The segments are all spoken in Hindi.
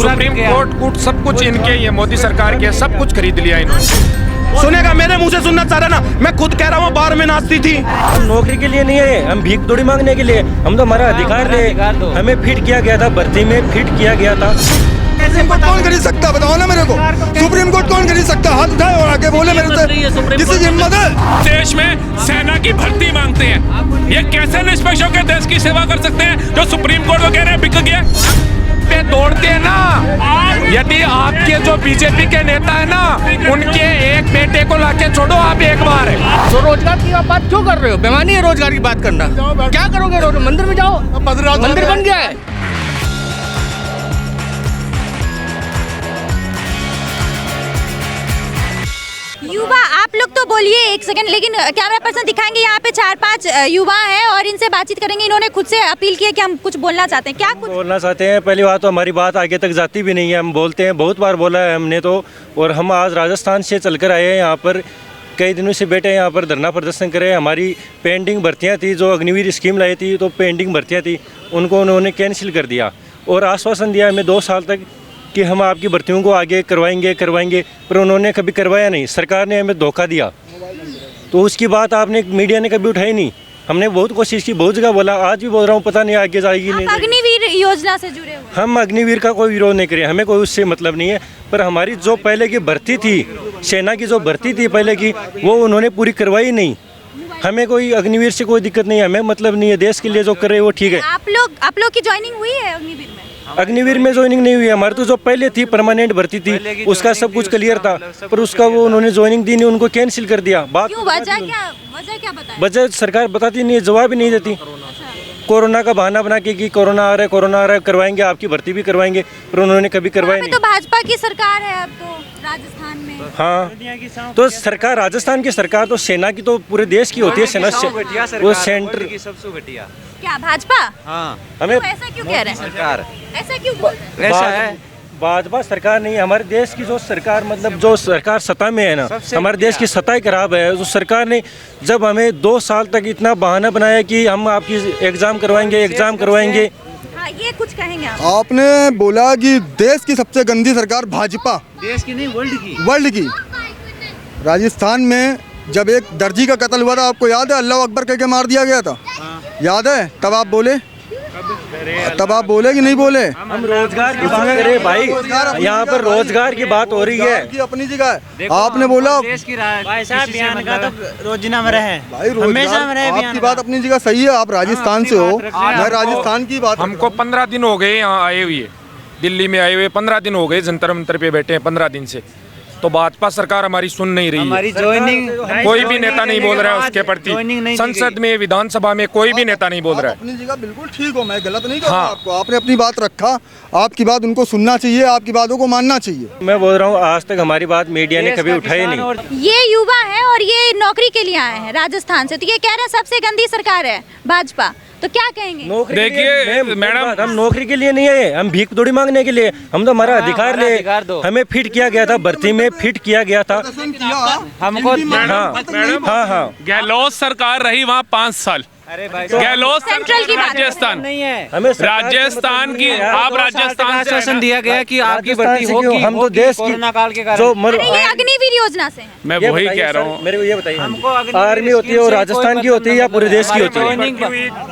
सुप्रीम कोर्ट सब कुछ इनके, ये मोदी सरकार के, सब कुछ खरीद लिया इन्होंने। सुनेगा, मेरे मुंह से सुनना चाह रहा ना, मैं खुद कह रहा हूँ बार में नाचती थी। हम नौकरी के लिए नहीं है, हम भीख थोड़ी मांगने के लिए, हम तो हमारा अधिकार है, हमें फिट किया गया था, भर्ती में फिट किया गया था। सुप्रीम कोर्ट कौन खरीद सकता, बताओ ना मेरे को। सुप्रीम कोर्ट कौन खरीद सकता, हाथ उठाए और आगे बोले मेरे से, किसी की हिम्मत है? देश में सेना की भर्ती मांगते हैं, ये कैसे निष्पक्ष होकर देश की सेवा कर सकते हैं जो सुप्रीम कोर्ट को कह रहे हैं बिक गया। पे दौड़ते हैं ना, यदि आपके जो बीजेपी के नेता है ना, उनके एक बेटे को लाके छोड़ो आप एक बार। तो रोजगार की आप बात क्यों कर रहे हो? बेमानी है रोजगार की बात करना। क्या करोगे? रोज मंदिर में जाओ, मंदिर बन गया है। युवा, आप लोग तो बोलिए एक सेकंड, लेकिन कैमरा पर्सन दिखाएंगे यहाँ पे 4-5 युवा हैं और इनसे बातचीत करेंगे। इन्होंने खुद से अपील की है कि हम कुछ बोलना चाहते हैं। क्या कुछ बोलना चाहते हैं? पहली बात तो हमारी बात आगे तक जाती भी नहीं है, हम बोलते हैं, बहुत बार बोला है हमने तो। और हम आज राजस्थान से चलकर आए हैं, यहाँ पर कई दिनों से बैठे यहाँ पर धरना प्रदर्शन करें। हमारी पेंडिंग भर्तियाँ थी, जो अग्निवीर स्कीम लाई थी, तो पेंडिंग भर्तियाँ थी, उनको उन्होंने कैंसिल कर दिया और आश्वासन दिया हमें 2 साल तक कि हम आपकी भर्तियों को आगे करवाएंगे, पर उन्होंने कभी करवाया नहीं। सरकार ने हमें धोखा दिया, तो उसकी बात आपने मीडिया ने कभी उठाई नहीं। हमने बहुत कोशिश की, बहुत जगह बोला, आज भी बोल रहा हूँ, पता नहीं आगे जाएगी नहीं। अग्निवीर योजना से जुड़े हुए? हम अग्निवीर का कोई विरोध नहीं करें, हमें कोई उससे मतलब नहीं है, पर हमारी जो पहले की भर्ती थी, सेना की जो भर्ती थी पहले की, वो उन्होंने पूरी करवाई नहीं। हमें कोई अग्निवीर से कोई दिक्कत नहीं है, हमें मतलब नहीं है, देश के लिए जो कर रहे हैं वो ठीक है। आप लोग की ज्वाइनिंग हुई है अग्निवीर में? अग्निवीर में ज्वाइनिंग नहीं हुई है हमारी, तो जो पहले थी परमानेंट भर्ती थी, उसका सब कुछ क्लियर था, पर उसका वो उन्होंने ज्वाइनिंग दी नहीं, उनको कैंसिल कर दिया। बात वजह क्या बताएं? वजह सरकार बताती नहीं है, जवाब ही नहीं देती। कोरोना का बहाना बना के कि कोरोना आ रहा है, करवाएंगे, आपकी भर्ती भी करवाएंगे, पर उन्होंने कभी करवाई नहीं। तो भाजपा की सरकार है अब तो राजस्थान में। हाँ, तो सरकार, राजस्थान की सरकार तो सेना की तो पूरे देश की होती है, सेना वो सेंटर की सबसे घटिया। क्या भाजपा? हाँ, हमें ऐसा क्यों कह रहे हैं? सरकार ऐसा क्यों बोल रहे हैं? ऐसा है, भाजपा सरकार नहीं, हमारे देश की जो सरकार, मतलब जो सरकार सत्ता में है ना, हमारे देश की सत्ता ही खराब है। जो सरकार ने जब हमें 2 साल तक इतना बहाना बनाया कि हम आपकी एग्जाम करवाएंगे। हाँ, ये कुछ कहेंगे आप? आपने बोला कि देश की सबसे गंदी सरकार भाजपा, देश की नहीं, वर्ल्ड की। राजस्थान में जब एक दर्जी का कत्ल हुआ था, आपको याद है? अल्लाह अकबर कह के मार दिया गया था, याद है? तब आप बोले कि नहीं बोले? हम रोजगार की बात करें भाई, यहाँ पर रोजगार की बात हो रही है। अपनी जगह है, आपने बोला भाई साहब बयान का तो रोजिना में रहे भाई, आपकी बात अपनी जगह सही है। आप राजस्थान से हो, मैं राजस्थान की बात। हमको 15 दिन हो गए यहाँ आए हुए, दिल्ली में आए हुए 15 दिन हो गए, जंतर मंतर पे बैठे हैं 15 दिन से, तो भाजपा सरकार हमारी सुन नहीं रही है। ज्वाइनिंग कोई भी नेता नहीं बोल रहा है उसके प्रति। संसद में, विधानसभा में कोई भी नेता नहीं बोल रहा है। अपनी जगह बिल्कुल ठीक हो, मैं गलत नहीं कर रहा आपको। आपने अपनी बात रखा, आपकी बात उनको सुनना चाहिए, आपकी बातों को मानना चाहिए। मैं बोल रहा हूँ, आज तक हमारी बात मीडिया ने कभी उठाई नहीं। ये युवा है और ये नौकरी के लिए आए हैं राजस्थान से, तो ये कह रहे हैं सबसे गंदी सरकार है भाजपा, तो क्या कहेंगे? देखिए मैडम, हम नौकरी के लिए नहीं है, हम भीख थोड़ी मांगने के लिए, हम तो हमारा अधिकार है, हमें फिट किया गया था, भर्ती में फिट किया गया था हमको। हाँ, गहलोत सरकार रही वहाँ 5 साल। गहलोत सेंट्रल की बात राजस्थान नहीं है, हमें राजस्थान की, आप राजस्थान से शासन दिया गया कि आपकी भर्ती होगी। हम तो देश की कोरोना काल के कारण जो ये अग्निवीर योजना से है। मैं वही कह रहा हूँ। मेरे को ये बताइए, आर्मी होती है और राजस्थान की होती है या पूरे देश की होती है?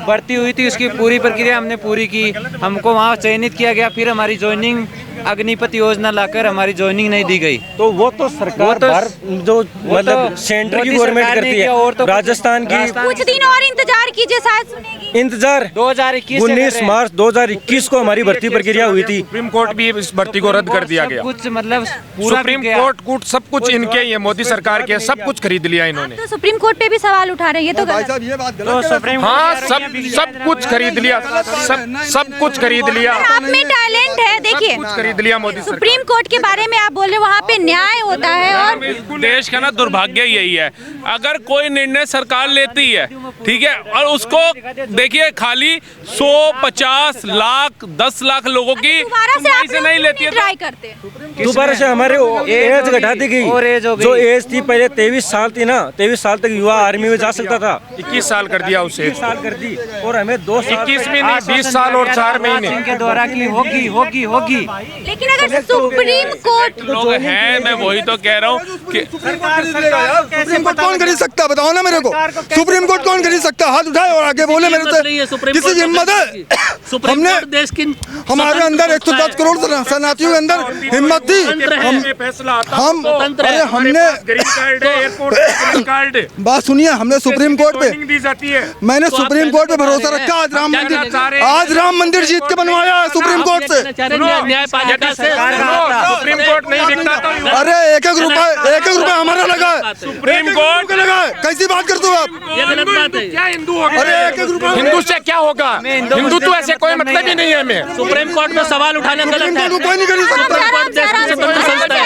भर्ती हुई थी, उसकी पूरी प्रक्रिया हमने पूरी की, हमको वहाँ चयनित किया गया, फिर हमारी ज्वाइनिंग अग्निपथ योजना लाकर हमारी ज्वाइनिंग नहीं दी गई। तो वो तो सरकार जो मतलब सेंटर की गवर्नमेंट करती है, राजस्थान की। कुछ दिन और इंतजार कीजिए, शायद सुनेगी। इंतजार 2021 मार्च 2021 को हमारी भर्ती प्रक्रिया हुई थी। सुप्रीम कोर्ट भी इस भर्ती को रद्द कर दिया गया। कुछ मतलब सुप्रीम कोर्ट सब कुछ इनके, ये मोदी सरकार के, सब कुछ खरीद लिया इन्होंने। तो सुप्रीम कोर्ट पे भी सवाल उठा रहे हैं, ये तो भाई साहब ये बात गलत है। हाँ, सब कुछ खरीद लिया, सब कुछ खरीद लिया। आप में टैलेंट है, देखिए खरीद लिया मोदी सरकार। सुप्रीम कोर्ट के बारे में आप बोल रहे हैं, वहाँ पे न्याय होता है। और देश का ना दुर्भाग्य यही है, अगर कोई निर्णय सरकार लेती है, ठीक है, और उसको देखिए खाली 150 लाख 10 लाख लोगों की सुनवाई से नहीं लेती है। ट्राई करते दोबारा से हमारे एज घटा दी गई। और एज हो गई। जो एज थी पहले 23 साल थी ना, 23 साल तक युवा आर्मी में जा सकता था, 21 साल कर दिया उसे, 21 साल कर दी। और हमें 2 साल 21 में नहीं 20 साल और 4 महीने। के द्वारा की होगी। लेकिन अगर सुप्रीम कोर्ट लोग हैं, मैं वही तो कह रहा हूँ कि सुप्रीम कोर्ट कौन खरीद सकता है, बताओ ना मेरे को। सुप्रीम कोर्ट कौन खरीद सकता है, हाथ उठाए और आगे बोले मेरे से। किसी की हिम्मत है? हमने देश की हमारे अंदर 110 करोड़ शरणार्थियों के अंदर हिम्मत थी। हम अरे हमने ग्रीन कार्ड बात सुनिए, हमने सुप्रीम कोर्ट पे दी जाती है। मैंने सुप्रीम कोर्ट पे भरोसा रखा। आज राम मंदिर जीत के बनवाया है सुप्रीम कोर्ट से। न्यायपालिका से सुप्रीम कोर्ट नहीं बिकता तो अरे एक एक रुपए हमारा लगा है, सुप्रीम कोर्ट लगा है। कैसी बात करते हो आप? ये गलत बात है। क्या हिंदू होगा? अरे एक एक रुपए हिंदू से क्या होगा? हिंदू तो ऐसे कोई मतलब ही नहीं है हमें। सुप्रीम कोर्ट में सवाल उठाना गलत है। कोई नहीं खरीद सकता। कोर्ट देश की स्वतंत्र संस्था है।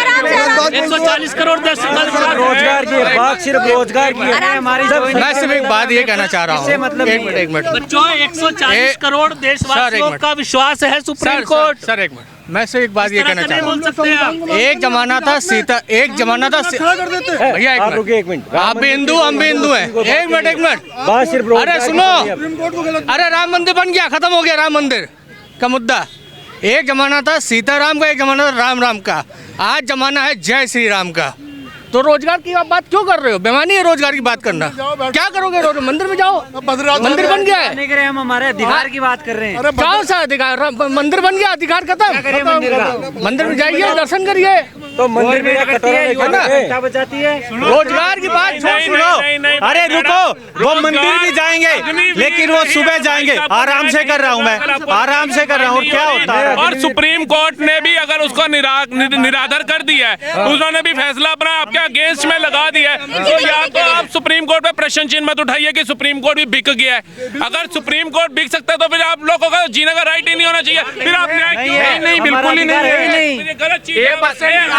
140 करोड़ देश रोजगार की बात सिर्फ रोजगार की है। हमारी मैं सिर्फ एक बात ये कहना चाह रहा हूँ, मतलब एक मिनट बच्चों 140 करोड़ देशवासियों का विश्वास है सुप्रीम कोर्ट। सर एक मिनट, मैं सिर्फ एक बात ये कहना चाह रहा बोल सकते हैं आप। हूँ। एक जमाना था भैया आप रुकिए एक मिनट। आप भी हिंदू, हम भी हिंदू हैं। एक मिनट बात सिर्फ अरे सुनो, अरे राम मंदिर बन गया, खत्म हो गया राम मंदिर का मुद्दा। एक जमाना था सीताराम का, एक जमाना था राम का। आज जमाना है जय श्री राम का। तो रोजगार की आप बात क्यों कर रहे हो? बेमानी है रोजगार की बात करना। क्या करोगे? मंदिर में जाओ, मंदिर बन गया है। नहीं कर रहे, हम हमारे अधिकार की बात कर रहे हैं। कौन सा अधिकार? मंदिर बन गया, अधिकार खत्म। मंदिर में जाइए, दर्शन करिए। तो मंदिर में क्या बचाती है? रोजगार की बात सुनो। अरे रुको, वो मंदिर भी जाएंगे लेकिन वो सुबह जाएंगे। आराम से कर रहा हूँ, मैं आराम से कर रहा हूँ। क्या होता है? और सुप्रीम कोर्ट ने भी अगर उसको निराधार कर दिया है, उन्होंने भी फैसला अपना आपके अगेंस्ट में लगा दिया है, तो या तो आप सुप्रीम कोर्ट पे प्रश्न चिन्ह मत उठाइए कि सुप्रीम कोर्ट भी बिक गया है। अगर सुप्रीम कोर्ट बिक सकता है तो फिर आप लोगों का जीने का राइट ही नहीं होना चाहिए। फिर आप न्याय नहीं बिल्कुल ही नहीं। गलत चीज है।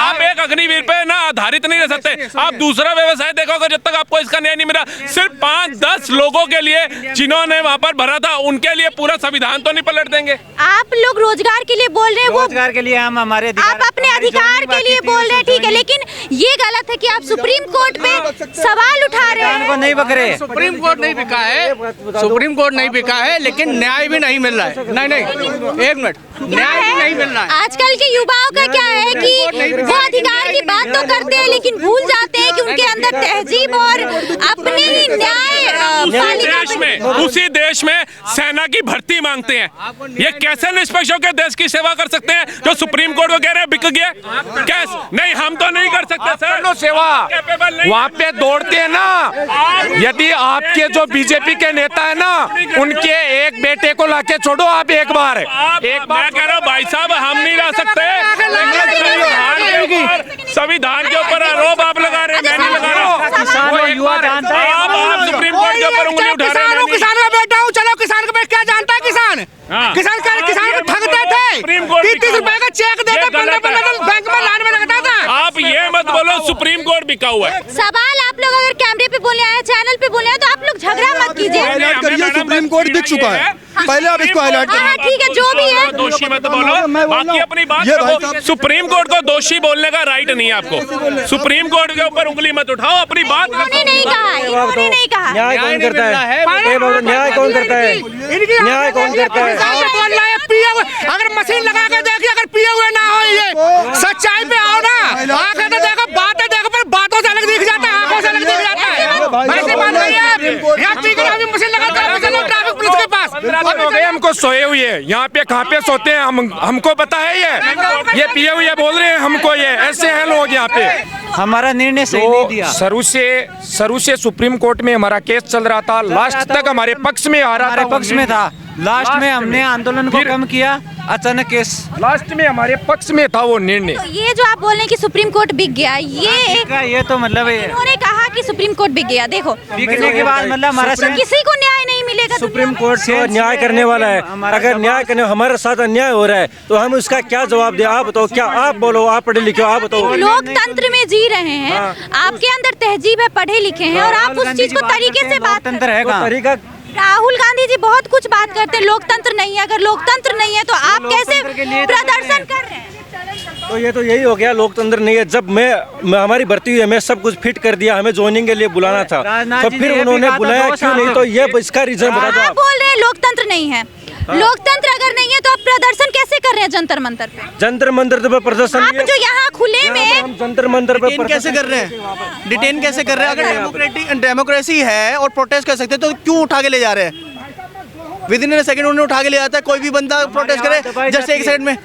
आप एक अग्निवीर पे ना आधारित नहीं रह सकते। आप दूसरा व्यवसाय देखोगे, जब तक आपको इसका न्याय नहीं मिला। सिर्फ 5-10 लोगों के लिए जिन्होंने वहाँ पर भरा था, उनके लिए पूरा संविधान तो नहीं पलट देंगे। आप लोग रोजगार के लिए बोल रहे हैं, वो रोजगार के लिए हम हमारे आप अपने अधिकार के लिए बोल रहे हैं, ठीक है, लेकिन ये गलत है कि आप सुप्रीम कोर्ट पे सवाल उठा रहे हैं। को नहीं बकरे। सुप्रीम कोर्ट नहीं बिका है, सुप्रीम कोर्ट नहीं बिका है, लेकिन न्याय भी नहीं मिल रहा है। नहीं एक मिनट, न्याय भी नहीं मिल रहा है। आजकल के युवाओं का क्या है कि वो अधिकार की बात तो करते हैं लेकिन भूल जाते हैं कि उनके अंदर तहजीब और अपने ही उसी देश में सेना की भर्ती मांगते हैं। ये कैसे निष्पक्ष होकर देश की सेवा कर सकते हैं जो सुप्रीम कोर्ट को कह रहे हैं बिक गया? कैसे? नहीं, हम तो नहीं कर सकते सर सेवा। वहाँ पे दौड़ते हैं ना। यदि आपके जो बीजेपी के नेता है ना, उनके एक बेटे को लाके छोड़ो आप एक बार। मैं कह रहा हूँ भाई साहब, हम नहीं ला सकते। संविधान के ऊपर आरोप आप लगा रहे हैं, मैं नहीं लगा रहा। किसान और युवा जानता है। आप सुप्रीम कोर्ट के ऊपर उंगली उठा रहे हैं। किसान का बेटा हूँ, चलो किसान का क्या जानता है किसान? किसान को ठगते थे, 30 रुपए का चेक देते, 15 दिन बैंक में लाइन में लगता था। आप ये मत बोलो सुप्रीम कोर्ट बिका हुआ है। सवाल आप लोग अगर कैमरे पे बोले आए, चैनल पे बोले आए, तो आप लोग झगड़ा मत कीजिए। हाईलाइट करिए, सुप्रीम कोर्ट बिक चुका है। पहले आप इसको हाईलाइट करिए। हाँ ठीक है, जो भी है। दोषी मत बोलो, बाकी अपनी बात रखो। सुप्रीम कोर्ट को दोषी बोलने का राइट नहीं है आपको। सुप्रीम कोर्ट के ऊपर उंगली मत उठाओ, अपनी बात इन्होंने नहीं कहा, इन्होंने नहीं कहा। न्याय कौन करता है? न्याय कौन करता है? न्याय कौन करता है? अगर मशीन लगा के देखिए, अगर पिए हुए ना हो, ये सच्चाई पे आओ ना। आंखें तो देखो, बातें देखो, पर बातों से अलग दिख जाता है, आंखों से अलग दिख जाता है। वैसे मान रही है आप, यहाँ पी कर अभी मशीन लगाते हैं, चलो ट्रैफिक पुलिस के पास। हो गए हमको सोए हुए। यहाँ पे कहाँ पे सोते हैं हमको पता है। ये पिए हुए बोल रहे हैं हमको। ये ऐसे हैं लोग यहाँ पे। हमारा निर्णय सही नहीं दिया। शुरू से सुप्रीम कोर्ट में हमारा केस चल रहा था, लास्ट तक हमारे पक्ष में आ रहा था। हमारे पक्ष में था। लास्ट में हमने आंदोलन को कम किया, अचानक केस लास्ट में हमारे पक्ष में था वो निर्णय। तो ये जो आप बोल रहे हैं कि सुप्रीम कोर्ट बिक गया, ये तो मतलब इन्होंने कहा कि सुप्रीम कोर्ट बिक गया। देखो बिकने के बाद मतलब हमारा किसी को न्याय नहीं मिलेगा। सुप्रीम कोर्ट से न्याय करने वाला है। अगर न्याय करने हमारे साथ अन्याय हो रहा है तो हम उसका क्या जवाब दें? आप बताओ, क्या आप बोलो, आप पढ़े लिखे हो, आप बताओ। लोकतंत्र में जी रहे हैं, आपके अंदर तहजीब है, पढ़े लिखे हैं, और आप उस चीज को तरीके से बात तंत्र है। तरीका राहुल गांधी जी बहुत कुछ बात करते हैं, लोकतंत्र नहीं है। अगर लोकतंत्र नहीं है तो आप कैसे प्रदर्शन कर रहे हैं? तो ये तो यही हो गया, लोकतंत्र नहीं है। जब मैं हमारी भर्ती हुई, हमें सब कुछ फिट कर दिया, हमें ज्वाइनिंग के लिए बुलाना था, तो फिर उन्होंने बुलाया क्यों नहीं? तो ये इसका रीजन बता दो। आप बोल रहे हैं लोकतंत्र नहीं है। लोकतंत्र अगर नहीं है तो आप प्रदर्शन कैसे कर रहे हैं जंतर मंतर पे? जंतर मंतर पे प्रदर्शन आप जो यहाँ खुले में हम जंतर मंतर पे डिटेन कैसे कर रहे हैं? डिटेन कैसे कर रहे हैं? अगर डेमोक्रेसी है और प्रोटेस्ट कर सकते हैं तो क्यों उठा के ले जा रहे हैं? विद इन सेकंड उन्हें उठा के ले जाता है। कोई भी बंदा प्रोटेस्ट करे जस्ट एक सेकंड में,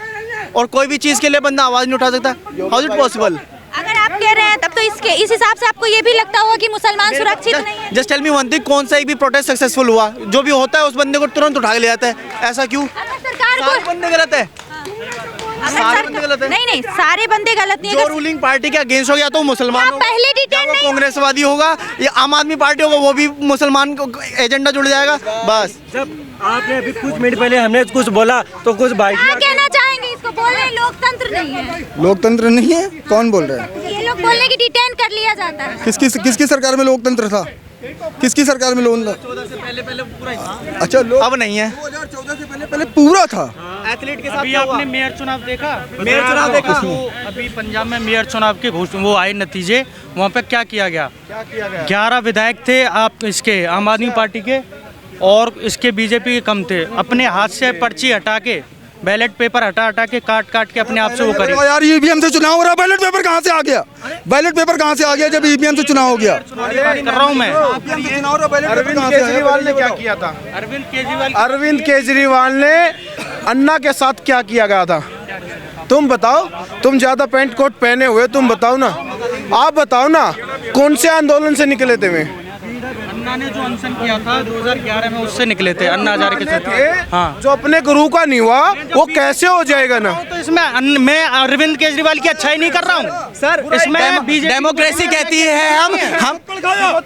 और कोई भी चीज के लिए बंदा आवाज नहीं उठा सकता। How is it possible? अगर आप कह रहे हैं तब तो इस हिसाब से आपको ये भी लगता होगा कि मुसलमान सुरक्षित नहीं है। Just tell me one thing, कौन सा एक भी प्रोटेस्ट सक्सेसफुल हुआ? जो भी होता है उस बंदे को तुरंत उठा के ले जाता है, ऐसा क्यों? सरकार सारे बंदे गलत है, सारे बंदे गलत है। नहीं, सारे बंदे गलत नहीं है। जो रूलिंग पार्टी के अगेंस्ट हो गया तो मुसलमान आप पहले डिटेन वो नहीं, कांग्रेसवादी होगा या आम आदमी पार्टी होगा, वो भी मुसलमान को एजेंडा जुड़ जाएगा। बस जब आपने अभी कुछ मिनट पहले हमने कुछ बोला तो कुछ भाई क्या कहना चाहेंगे? इसको बोल रहे हैं लोकतंत्र नहीं है। लोकतंत्र नहीं है? कौन बोल रहा है? ये लोग बोल रहे हैं कि डिटेन कर लिया जाता है। किसकी सरकार में लोकतंत्र था? किसकी सरकार में लोकतंत्र? 2014 से पहले पूरा ही। अच्छा, अब नहीं है। 2014 से पहले पूरा था। एथलीट के साथ अभी आपने मेयर चुनाव देखा? मेयर चुनाव देखा। अभी पंजाब में मेयर चुनाव के वो आए नतीजे, वहाँ पे क्या किया गया? 11 विधायक थे आप इसके आम आदमी पार्टी के, और इसके बीजेपी के कम थे। अपने हाथ से पर्ची हटा के, बैलेट पेपर हटा के, काट के अपने आप से वो करे। यार ईवीएम से चुनाव हो रहा है, बैलेट पेपर कहाँ से आ गया? बैलेट पेपर कहाँ से आ गया जब ईवीएम से चुनाव हो गया? कर रहा हूँ मैं। अरविंद केजरीवाल ने क्या किया था? अरविंद केजरीवाल ने अन्ना के साथ क्या किया गया था? तुम बताओ, तुम ज्यादा पैंट कोट पहने हुए, तुम बताओ ना, आप बताओ ना, कौन से आंदोलन से निकले थे? वे अन्ना ने जो अनशन किया था 2011 में, उससे निकले थे अन्ना हजारे के साथ। हाँ, जो अपने गुरु का नहीं हुआ वो कैसे हो जाएगा ना? तो इसमें मैं अरविंद केजरीवाल की अच्छाई नहीं कर रहा हूँ सर। इसमें डेमोक्रेसी कहती है हम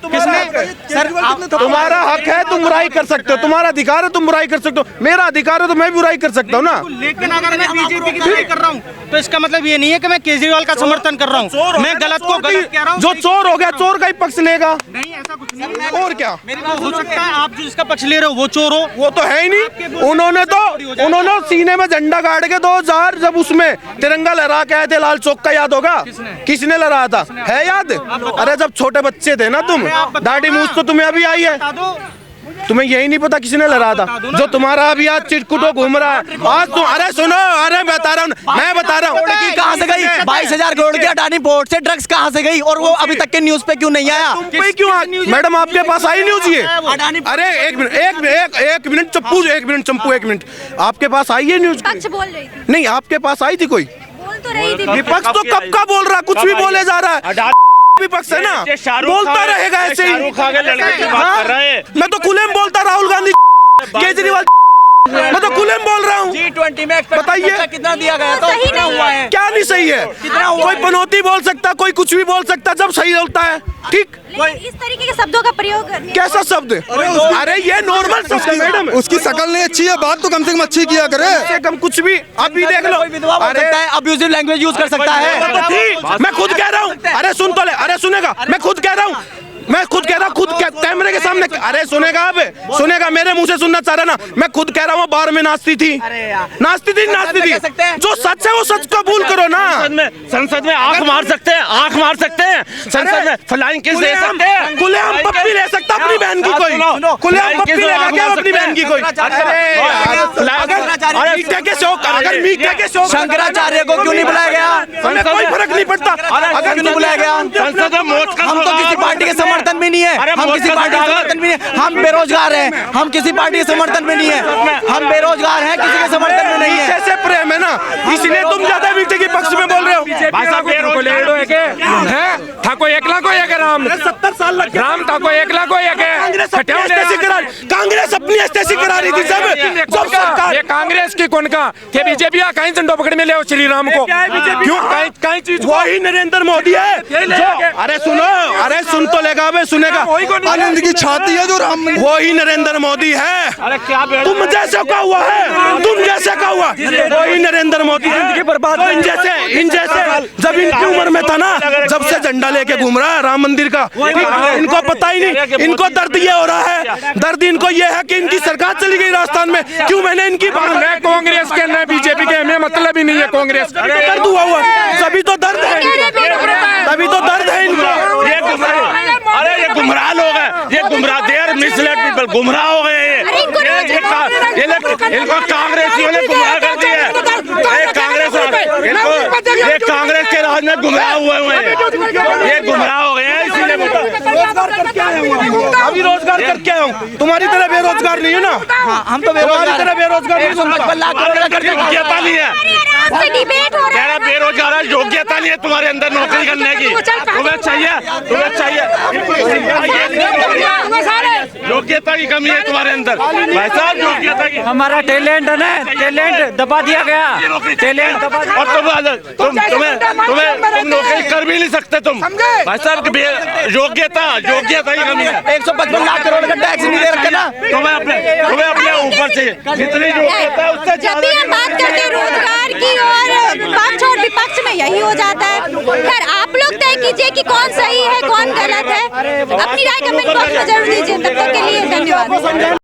किसने सर, तुम्हारा हक है, तुम बुराई कर सकते हो, तुम्हारा अधिकार है, तुम बुराई कर सकते हो। मेरा अधिकार है तो मैं बुराई कर सकता हूँ ना। लेकिन अगर मैं बीजेपी की बुराई कर रहा हूँ तो इसका मतलब ये नहीं है कि मैं केजरीवाल का समर्थन कर रहा हूँ। मैं गलत को गलत कह रहा हूँ। जो चोर हो गया, चोर का ही पक्ष लेगा। नहीं, ऐसा कुछ नहीं है। और क्या हो सकता है आप जो इसका पक्ष ले रहे हो वो चोर हो? वो तो है ही नहीं। उन्होंने सीने में झंडा गाड़ के 2000 जब उसमें तिरंगा लहरा के आए थे लाल चौक का, याद होगा? किसने लहराया था? है याद? अरे जब छोटे बच्चे थे ना तुम, दाढ़ी मूछ तो तुम्हें अभी आई है, तुम्हें यही नहीं पता किसने लहराया था? जो तुम्हारा अभी आज चिटकुटो घूम रहा है आज तुम। अरे सुनो, अरे मैं बता रहा हूँ कहाँ से गई 22,000 करोड़ की अडानी पोर्ट से ड्रग्स कहाँ से गई, और वो अभी तक के न्यूज पे क्यों नहीं आया? क्यों मैडम आपके पास आई न्यूज ये? अरे एक मिनट चंपू, एक मिनट, आपके पास आई है न्यूज? पक्ष बोल रही थी। नहीं, आपके पास आई थी कोई? बोल तो रही थी। विपक्ष तो कब का बोल रहा, कुछ भी बोले जा रहा है। विपक्ष है ना, बोलता रहेगा ऐसे ही। मैं तो खुले में बोलता, राहुल गांधी केजरीवाल, मैं तो खुले में बोल रहा हूँ। G20 में बताइए कितना दिया गया था? सही नहीं हुआ है? क्या नहीं सही है? कोई पनौती बोल सकता, कोई कुछ भी बोल सकता, जब सही होता है ठीक। इस तरीके के शब्दों का प्रयोग करने कैसा शब्द? अरे ये नॉर्मल शब्द है मैडम। उसकी शकल नहीं अच्छी है, बात तो कम से कम अच्छी किया करे। कम कुछ भी अभी देख लो। अरे अब्यूजिव लैंग्वेज यूज कर सकता है। मैं खुद कह रहा हूँ। अरे सुन तो ले, अरे सुनेगा, मैं खुद कह रहा हूँ, कैमरे के सामने। अरे सुनेगा, मेरे मुंह से सुनना चाह रहा ना। मैं खुद कह रहा हूँ, बार में नाचती थी। जो सच है वो सच कबूल करो ना। संसद में आंख मार सकते हैं, संसद में फ्लाइंग किस दे सकते हैं। खुलेआम पप्पी ले सकता अपनी बहन की कोई, खुलेआम पप्पी लेगा क्या अपनी बहन की कोई? अगर मीडिया के शौक शंकराचार्य को क्यों नहीं बुलाया गया? कोई फर्क नहीं पड़ता। अगर क्यों नहीं बुलाया गया? हम तो किसी पार्टी के समर्थन में नहीं है, हम किसी पार्टी के समर्थन में नहीं है, हम बेरोजगार हैं, हम किसी पार्टी के समर्थन में नहीं है, हम बेरोजगार हैं, किसी के समर्थन में नहीं है। कैसे प्रेम है ना, इसलिए तुम ज्यादा बीजेपी के पक्ष में बोल रहे हो। था कोई एकला को एक राम 70 साल लग राम था कोई एकला को एक कांग्रेस अपनी एसटीसी करा रही थी सब सरकार। ये कांग्रेस की कौन का थे? बीजेपी कहीं झंडो पकड़ में ले श्री राम को क्यों? कहीं चीज वही नरेंद्र मोदी है। अरे सुनो, अरे सुन तो लेगा, बे सुनेगा। आनंद की छाती है जो राम, वही नरेंद्र मोदी है। तुम जैसे का हुआ है, तुम जैसे का हुआ हुआ? वही नरेंद्र मोदी जिंदगी बर्बाद। इन जैसे जब इनकी उम्र में था ना, जब से झंडा लेके घूम रहा है राम मंदिर का, इनको पता ही नहीं। इनको दर्द ये हो रहा है, दर्द इनको ये है कि इनकी सरकार चली गई राजस्थान में, क्यों मैंने इनकी न कांग्रेस के न बीजेपी के, हमें मतलब ही नहीं है कांग्रेस। दर्द हुआ सभी तो दर्द है, तभी तो दर्द है इनको। अरे ये गुमराह लोग हैं, ये गुमराह, दे आर मिसलेड पीपल, गुमराह हो गए ये इनको कांग्रेसियों ने गुमराह कर दिया है। ये कांग्रेस के राज में गुमराह हुए हैं, ये गुमराह हो गए हैं। इसीलिए अभी रोजगार करके आया हूँ, तुम्हारी तरह बेरोजगार नहीं है ना। हम तो तुम्हारी तरह बेरोजगार नहीं योग्यता नहीं है, बेरोजगार है, योग्यता नहीं है तुम्हारे अंदर नौकरी करने की। तुम्हें चाहिए योग्यता की कमी है तुम्हारे अंदर भाई साहब, योग्यता की। हमारा टैलेंट है ना, टैलेंट दबा दिया गया, टैलेंट दबा। और तुम नौकरी कर भी नहीं सकते तुम भाई साहब, योग्यता की कमी है। 155 लाख करोड़ का टैक्स नहीं दे रखे ना। तुम्हें अपने ऊपर से जितनी योग्यता है उससे जब भी हम बात करते हैं रोजगार की और पक्ष और विपक्ष में यही हो जाता है। खैर आप लोग तय कीजिए कि कौन सही है कौन गलत है, अपनी राय कमेंट बॉक्स में जरूर दीजिए। तब तक के लिए धन्यवाद।